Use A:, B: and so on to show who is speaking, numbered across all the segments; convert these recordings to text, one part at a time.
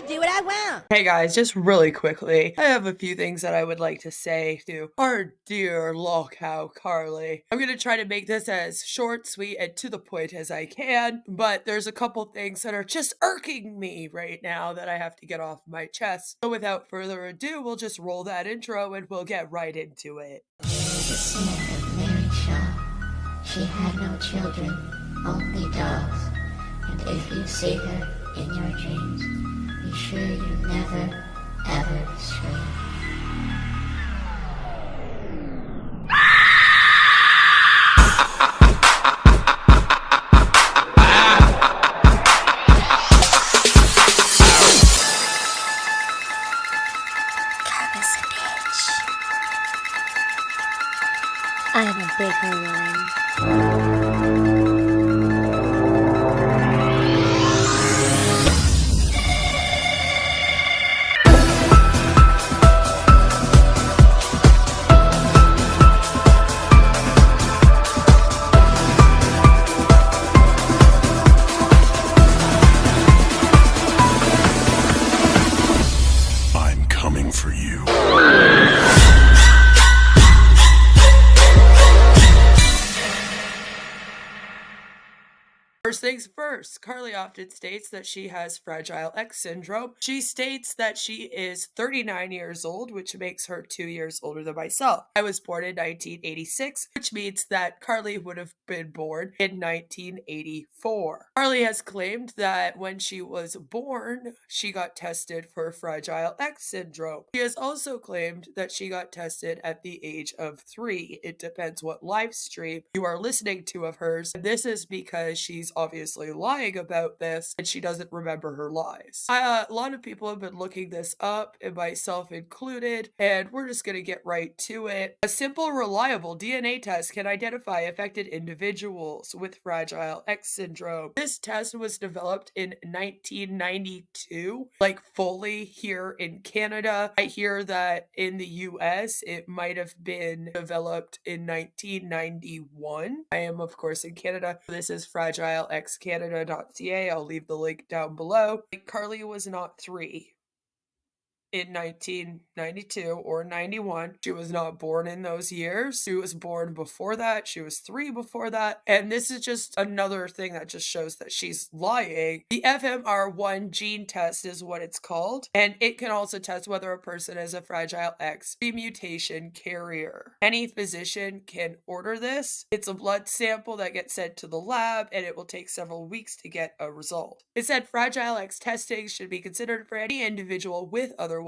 A: I do what I want.
B: Hey guys, just really quickly, I have a few things that I would like to say to our dear lolcow Carly. I'm gonna try to make this as short, sweet, and to the point as I can, but there's a couple things that are just irking me right now that I have to get off my chest. So without further ado, we'll just roll that intro and we'll get right into it.
C: The snare of Mary Shaw. She had no children, only dogs. And if you see her in your dreams, be sure you never, ever scream.
A: I have a bigger one.
D: I'm coming for you.
B: First things first, Carly often states that she has Fragile X syndrome. She states that she is 39 years old, which makes her 2 years older than myself. I was born in 1986, which means that Carly would have been born in 1984. Carly has claimed that when she was born, she got tested for Fragile X syndrome. She has also claimed that she got tested at the age of 3. It depends what live stream you are listening to of hers. And this is because she's obviously lying about this and she doesn't remember her lies. A lot of people have been looking this up, and myself included, and we're just going to get right to it. A simple, reliable DNA test can identify affected individuals with Fragile X syndrome. This test was developed in 1992, like fully here in Canada. I hear that in the US it might have been developed in 1991. I am, of course, in Canada. This is fragileXcanada.ca. I'll leave the link down below. Carly was not 3 in 1992 or 91. She was not born in those years. She was born before that. She was 3 before that. And this is just another thing that just shows that she's lying. The FMR1 gene test is what it's called. And it can also test whether a person is a Fragile X mutation carrier. Any physician can order this. It's a blood sample that gets sent to the lab, and it will take several weeks to get a result. It said Fragile X testing should be considered for any individual with otherwise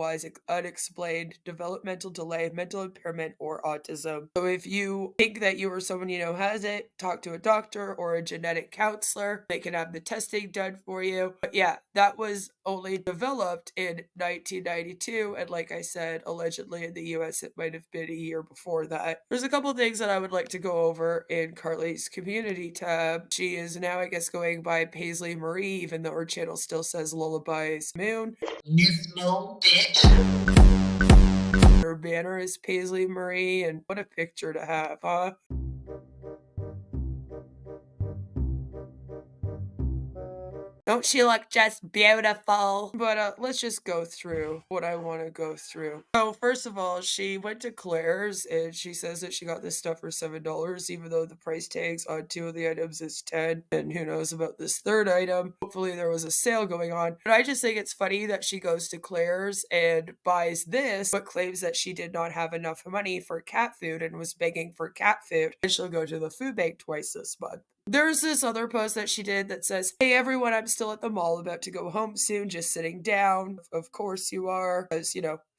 B: unexplained developmental delay, mental impairment, or autism. So if you think that you or someone you know has it, talk to a doctor or a genetic counselor. They can have the testing done for you. But yeah, that was only developed in 1992, and like I said, allegedly in the US it might have been a year before that. There's a couple things that I would like to go over in Carly's community tab. She is now, I guess, going by Paisley Marie, even though her channel still says Lullabies Moon.
C: Miss Mo, bitch.
B: Her banner is Paisley Marie, and what a picture to have, huh? Don't she look just beautiful? But let's just go through what I want to go through. So first of all, she went to Claire's and she says that she got this stuff for $7, even though the price tags on 2 of the items is 10. And who knows about this third item? Hopefully there was a sale going on. But I just think it's funny that she goes to Claire's and buys this, but claims that she did not have enough money for cat food and was begging for cat food. And she'll go to the food bank twice this month. There's this other post that she did that says, "Hey everyone, I'm still at the mall about to go home soon, just sitting down." Of course you are, because,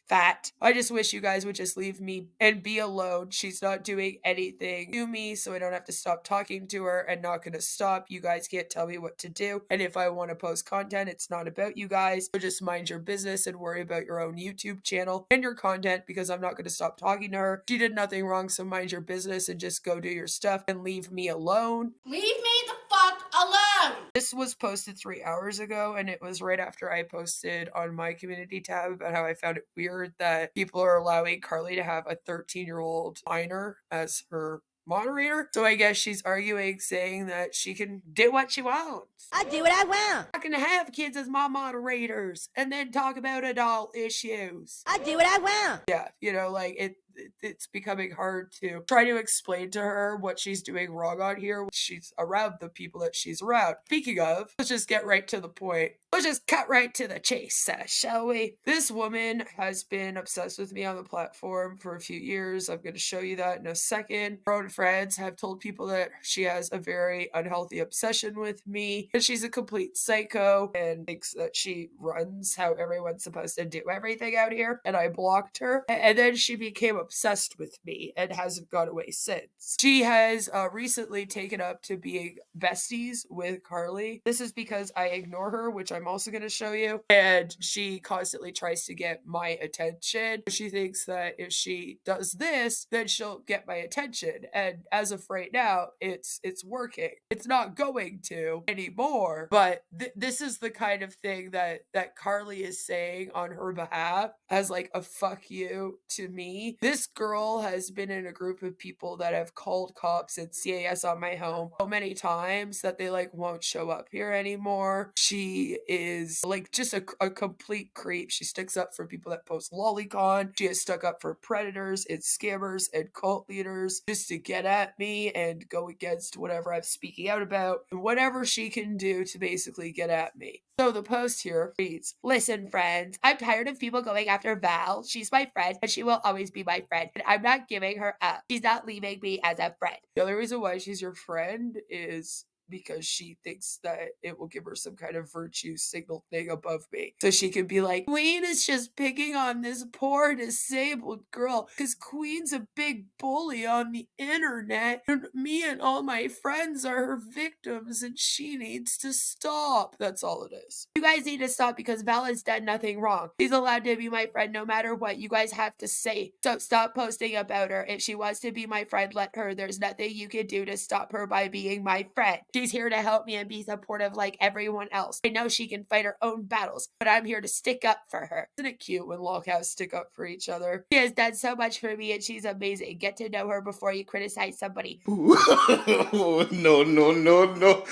B: fat. I just wish you guys would just leave me and be alone. She's not doing anything to me, so I don't have to stop talking to her, and not gonna stop. You guys can't tell me what to do. And if I want to post content, it's not about you guys. So just mind your business and worry about your own YouTube channel and your content, because I'm not gonna stop talking to her. She did nothing wrong, so mind your business and just go do your stuff and leave me alone.
E: Leave me the fuck alone!
B: This was posted 3 hours ago, and it was right after I posted on my community tab about how I found it weird that people are allowing Carly to have a 13-year-old minor as her moderator. So I guess she's arguing, saying that she can do what she wants.
A: I do what I want.
B: I can have kids as my moderators and then talk about adult issues.
A: I do what I want.
B: Yeah, you know, like it's becoming hard to try to explain to her what she's doing wrong on here. She's around the people that she's around. Speaking of, let's just get right to the point. Let's just cut right to the chase, shall we? This woman has been obsessed with me on the platform for a few years. I'm going to show you that in a second. Her own friends have told people that she has a very unhealthy obsession with me, and she's a complete psycho and thinks that she runs how everyone's supposed to do everything out here. And I blocked her, and then she became obsessed with me and hasn't gone away since. She has recently taken up to being besties with Carly. This is because I ignore her, which I'm also going to show you, and she constantly tries to get my attention. She thinks that if she does this, then she'll get my attention, and as of right now, it's working. It's not going to anymore, but this is the kind of thing that Carly is saying on her behalf as like a fuck you to me. This girl has been in a group of people that have called cops and CAS on my home so many times that they like won't show up here anymore. She is like just a complete creep. She sticks up for people that post lolcow. She has stuck up for predators and scammers and cult leaders just to get at me and go against whatever I'm speaking out about, and whatever she can do to basically get at me. So the post here reads, "Listen, friends, I'm tired of people going after Val. She's my friend, and she will always be my friend, and I'm not giving her up. She's not leaving me as a friend." The only reason why she's your friend is because she thinks that it will give her some kind of virtue signal thing above me. So she can be like, Queen is just picking on this poor disabled girl because Queen's a big bully on the internet, and me and all my friends are her victims, and she needs to stop. That's all it is. You guys need to stop because Val has done nothing wrong. She's allowed to be my friend no matter what you guys have to say. So stop posting about her. If she wants to be my friend, let her. There's nothing you can do to stop her by being my friend. She's here to help me and be supportive like everyone else. I know she can fight her own battles, but I'm here to stick up for her. Isn't it cute when lolcows stick up for each other? She has done so much for me and she's amazing. Get to know her before you criticize somebody.
D: No, no, no, no.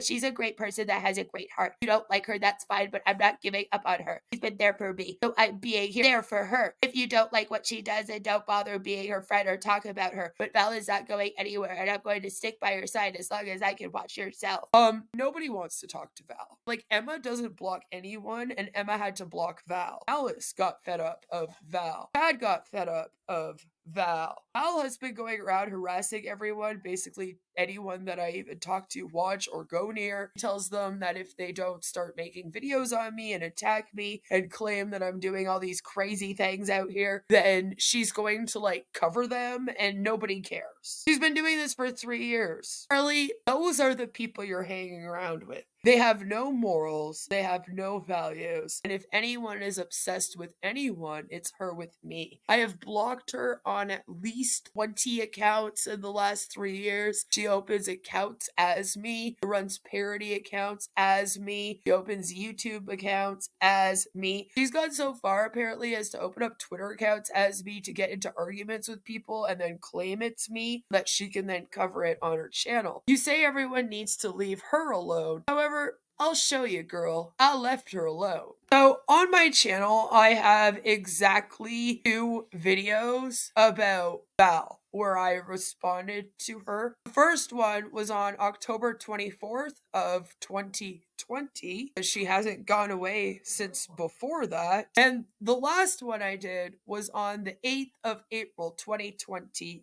B: She's a great person that has a great heart. You don't like her, that's fine, but I'm not giving up on her. She's been there for me, so I'm being there for her. If you don't like what she does, then don't bother being her friend or talk about her. But Val is not going anywhere, and I'm going to stick by her side as long as I can watch yourself. Nobody wants to talk to Val. Like, Emma doesn't block anyone, and Emma had to block Val. Alice got fed up of Val. Dad got fed up of Val. Val has been going around harassing everyone, basically anyone that I even talk to, watch, or go near. He tells them that if they don't start making videos on me and attack me and claim that I'm doing all these crazy things out here, then she's going to like cover them and nobody cares. She's been doing this for 3 years. Charlie, those are the people you're hanging around with. They have no morals, they have no values, and if anyone is obsessed with anyone, it's her with me. I have blocked her on at least 20 accounts in the last 3 years. She opens accounts as me, runs parody accounts as me, she opens YouTube accounts as me. She's gone so far apparently as to open up Twitter accounts as me to get into arguments with people and then claim it's me that she can then cover it on her channel. You say everyone needs to leave her alone. However, I'll show you, girl. I left her alone. So on my channel, I have exactly 2 videos about Val where I responded to her. The first one was on October 24th of 2020. She hasn't gone away since before that. And the last one I did was on the 8th of April 2021.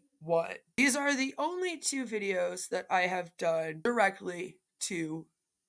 B: These are the only 2 videos that I have done directly to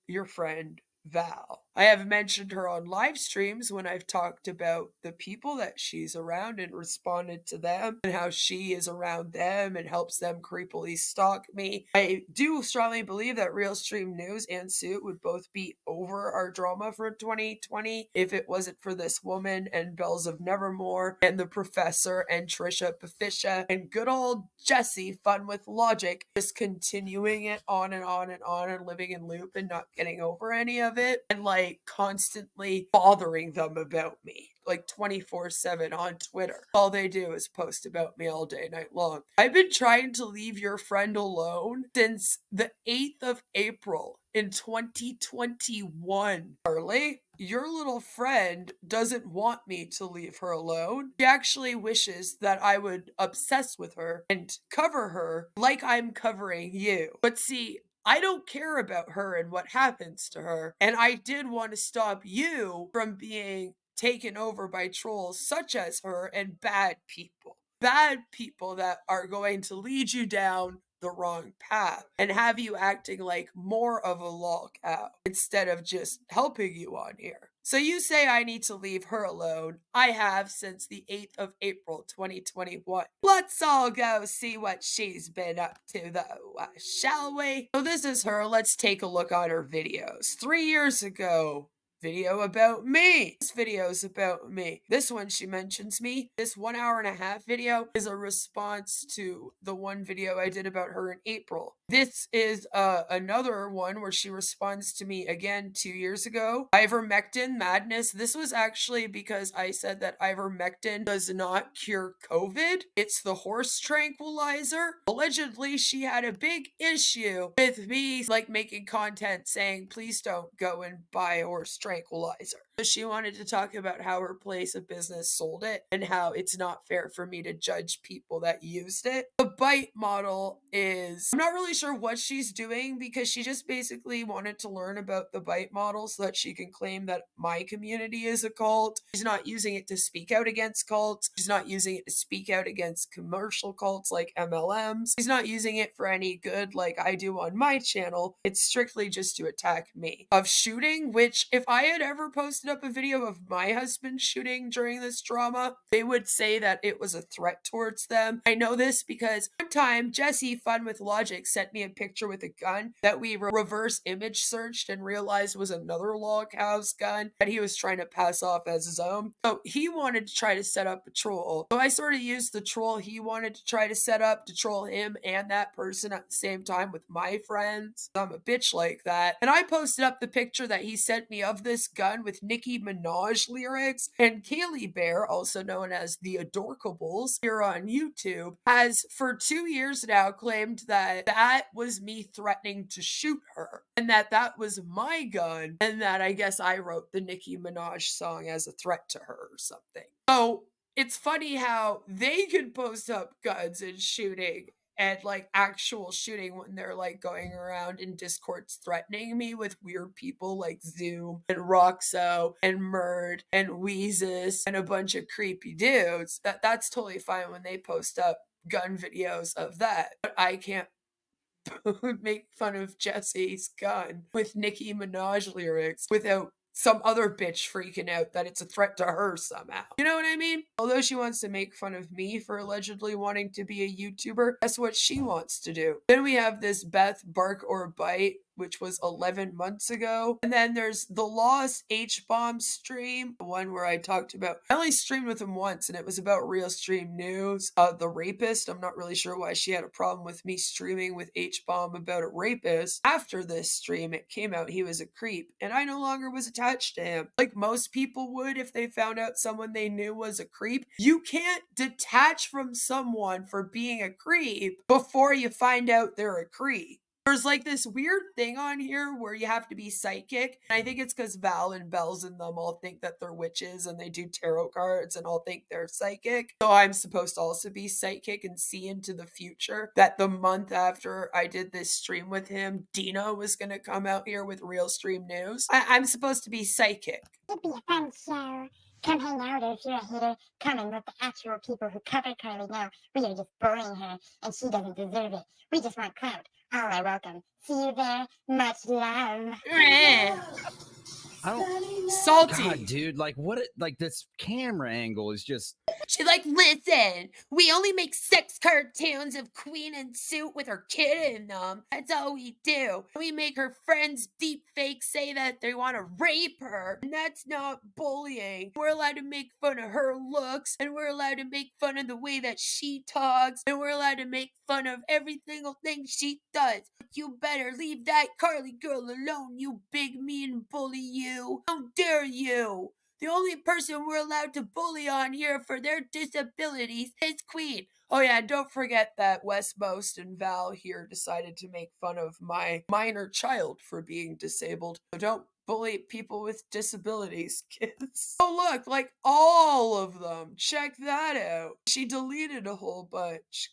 B: your friend Val. I have mentioned her on live streams when I've talked about the people that she's around and responded to them and how she is around them and helps them creepily stalk me. I do strongly believe that Real Stream News and Suit would both be over our drama for 2020 if it wasn't for this woman and Bells of Nevermore and the Professor and Trisha Patricia and good old Jesse Fun with Logic just continuing it on and on and on and living in loop and not getting over any of it and like constantly bothering them about me. like 24/7 on Twitter. All they do is post about me all day, night long. I've been trying to leave your friend alone since the 8th of April in 2021. Carly, your little friend doesn't want me to leave her alone. She actually wishes that I would obsess with her and cover her like I'm covering you. But see, I don't care about her and what happens to her. And I did want to stop you from being taken over by trolls such as her and bad people. Bad people that are going to lead you down the wrong path and have you acting like more of a lolcow instead of just helping you on here. So you say I need to leave her alone. I have since the 8th of April 2021. Let's all go see what she's been up to though, shall we? So this is her. Let's take a look on her videos. 3 years ago, video about me. This video is about me. This one, she mentions me. This 1 hour and a half video is a response to the one video I did about her in April. This is another one where she responds to me again 2 years ago. Ivermectin madness. This was actually because I said that ivermectin does not cure COVID. It's the horse tranquilizer. Allegedly, she had a big issue with me like making content saying, please don't go and buy a horse tranquilizer. So she wanted to talk about how her place of business sold it and how it's not fair for me to judge people that used it. The bite model is, I'm not really sure what she's doing because she just basically wanted to learn about the bite model so that she can claim that my community is a cult. She's not using it to speak out against cults. She's not using it to speak out against commercial cults like MLMs. She's not using it for any good like I do on my channel. It's strictly just to attack me. Of shooting, which if I had ever posted up a video of my husband shooting during this drama, they would say that it was a threat towards them. I know this because one time Jesse Fun with Logic sent me a picture with a gun that we reverse image searched and realized was another lolcow's gun that he was trying to pass off as his own. So he wanted to try to set up a troll. So I sort of used the troll he wanted to try to set up to troll him and that person at the same time with my friends. I'm a bitch like that. And I posted up the picture that he sent me of this gun with Nicki Minaj lyrics, and Kaylee Bear, also known as the Adorkables here on YouTube, has for 2 years now claimed that that was me threatening to shoot her and that was my gun and that I guess I wrote the Nicki Minaj song as a threat to her or something. So it's funny how they can post up guns and shooting and like actual shooting when they're like going around in discords threatening me with weird people like Zoom and Roxo and Murd and Weezus and a bunch of creepy dudes. That's totally fine when they post up gun videos of that. But I can't make fun of Jesse's gun with Nicki Minaj lyrics without some other bitch freaking out that it's a threat to her somehow. You know what I mean? Although she wants to make fun of me for allegedly wanting to be a YouTuber, that's what she wants to do. Then we have this Beth Bark or Bite, which was 11 months ago. And then there's the Lost H-Bomb stream, the one where I talked about, I only streamed with him once and it was about Real Stream News. The rapist, I'm not really sure why she had a problem with me streaming with H-Bomb about a rapist. After this stream, it came out he was a creep and I no longer was attached to him. Like most people would if they found out someone they knew was a creep. You can't detach from someone for being a creep before you find out they're a creep. There's like this weird thing on here where you have to be psychic. And I think it's because Val and Bells and them all think that they're witches and they do tarot cards and all think they're psychic. So I'm supposed to also be psychic and see into the future that the month after I did this stream with him, Dino was going to come out here with Real Stream News. I'm supposed to be psychic.
F: It'd be a fun show. Come hang out if you're a hater. Come and let the actual people who cover Carly know we are just bullying her and she doesn't deserve it. We just want clout. All are welcome. See you there. Much love.
G: I don't.
B: Salty.
G: God, dude, like what? Like this camera angle is just.
A: She's like, listen, we only make sex cartoons of Queen in suit with her kid in them. That's all we do. We make her friends deep fake say that they want to rape her. And that's not bullying. We're allowed to make fun of her looks. And we're allowed to make fun of the way that she talks. And we're allowed to make fun of every single thing she does. But you better leave that Carly girl alone, you big mean bully you. How dare you? The only person we're allowed to bully on here for their disabilities is Queen.
B: Oh yeah, and don't forget that Westmost and Val here decided to make fun of my minor child for being disabled. So don't bully people with disabilities, kids. Oh look, like all of them. Check that out. She deleted a whole bunch.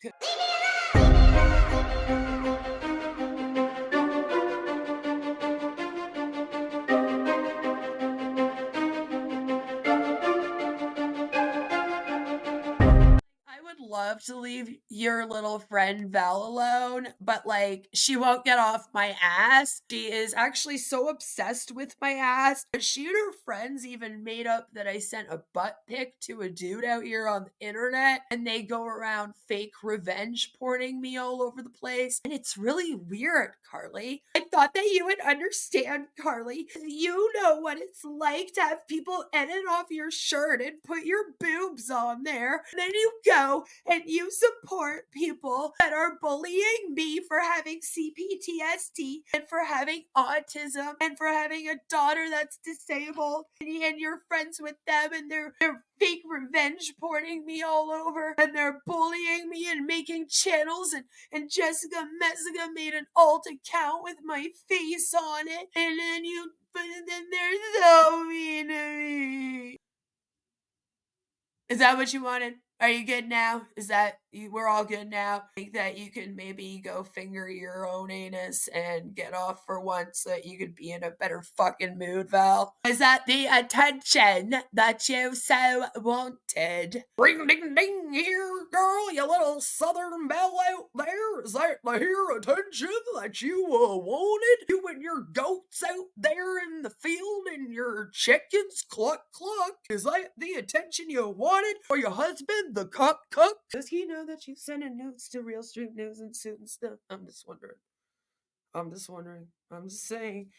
B: I would love to leave your little friend Val alone, but like she won't get off my ass. She is actually so obsessed with my ass. She and her friends even made up that I sent a butt pic to a dude out here on the internet, and they go around fake revenge porning me all over the place. And it's really weird, Carly. I thought that you would understand, Carly. You know what it's like to have people edit off your shirt and put your boobs on there, and then you go and you support people that are bullying me for having CPTSD and for having autism and for having a daughter that's disabled, and you're friends with them, and they're fake revenge porning me all over, and they're bullying me and making channels, and Jessica Messica made an alt account with my face on it, and then they're so mean to me. Is that what you wanted? Are you good now? Is that we're all good now? Think that you could maybe go finger your own anus and get off for once so that you could be in a better fucking mood, Val? Is that the attention that you so wanted? Ring ding ding here, girl, you little southern belle out there. Is that the here attention that you wanted? You and your goats out there in the field and your chickens cluck cluck. Is that the attention you wanted? Or your husband, the cuck cuck? Does he know that you sending notes to Real Street News and Suit and stuff? I'm just wondering. I'm just saying.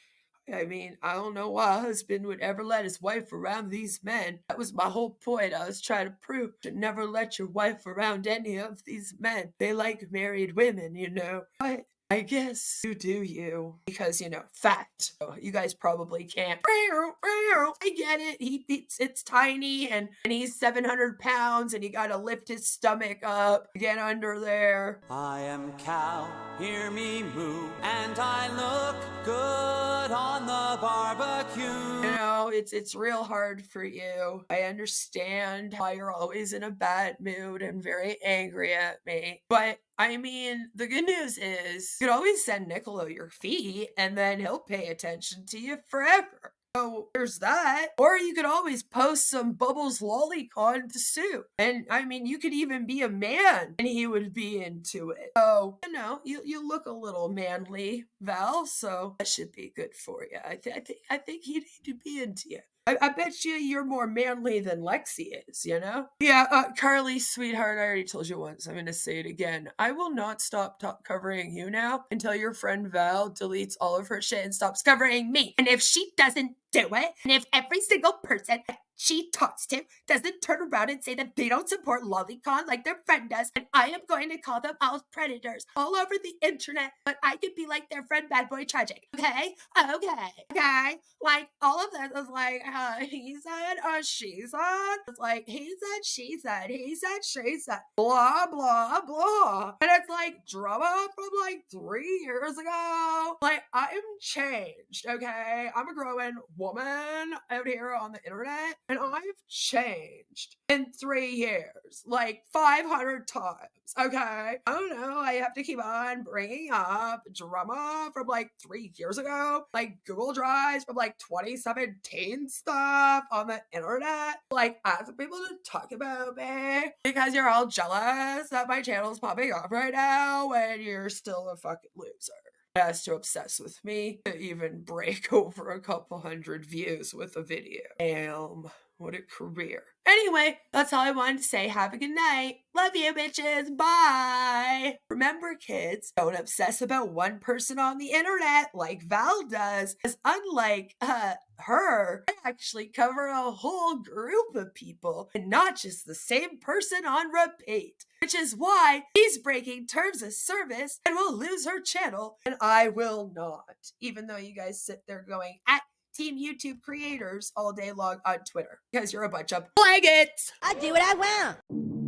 B: I mean, I don't know why a husband would ever let his wife around these men. That was my whole point. I was trying to prove to never let your wife around any of these men. They like married women, you know. But I guess you do you. Because, you know, fact. You guys probably can't. I get it. It's tiny and he's 700 pounds and you gotta lift his stomach up, get under there.
H: I am cow, hear me moo, and I look good on the barbecue.
B: You know, it's real hard for you. I understand why you're always in a bad mood and very angry at me. But I mean, the good news is you could always send Niccolo your feet and then he'll pay attention to you forever. So there's that. Or you could always post some Bubbles lolicon to Sue. And I mean, you could even be a man and he would be into it. So, you know, you look a little manly, Val, so that should be good for you. I think he'd need to be into you. I bet you're more manly than Lexi is, you know? Yeah, Carly, sweetheart, I already told you once. I'm going to say it again. I will not stop covering you now until your friend Val deletes all of her shit and stops covering me. And if she doesn't do it, and if every single person she talks to doesn't turn around and say that they don't support lolicon like their friend does, and I am going to call them all predators all over the internet, but I could be like their friend Bad Boy Tragic. Okay? Like, all of this is like, he said, she said. It's like, he said, she said, he said, she said. Blah, blah, blah. And it's like drama from like 3 years ago. Like, I am changed, okay? I'm a growing woman out here on the internet. And I've changed in 3 years, like 500 times, okay? I don't know, I have to keep on bringing up drama from like 3 years ago, like Google Drives from like 2017 stuff on the internet, like asking people to talk about me because you're all jealous that my channel's popping up right now when you're still a fucking loser. Has to obsess with me to even break over a couple hundred views with a video. Damn, what a career. Anyway, that's all I wanted to say. Have a good night. Love you, bitches. Bye. Remember, kids, don't obsess about one person on the internet like Val does, as unlike her, I actually cover a whole group of people and not just the same person on repeat. Which is why he's breaking terms of service and will lose her channel, and I will not. Even though you guys sit there going, Team YouTube creators all day long on Twitter because you're a bunch of faggots.
I: I do what I want.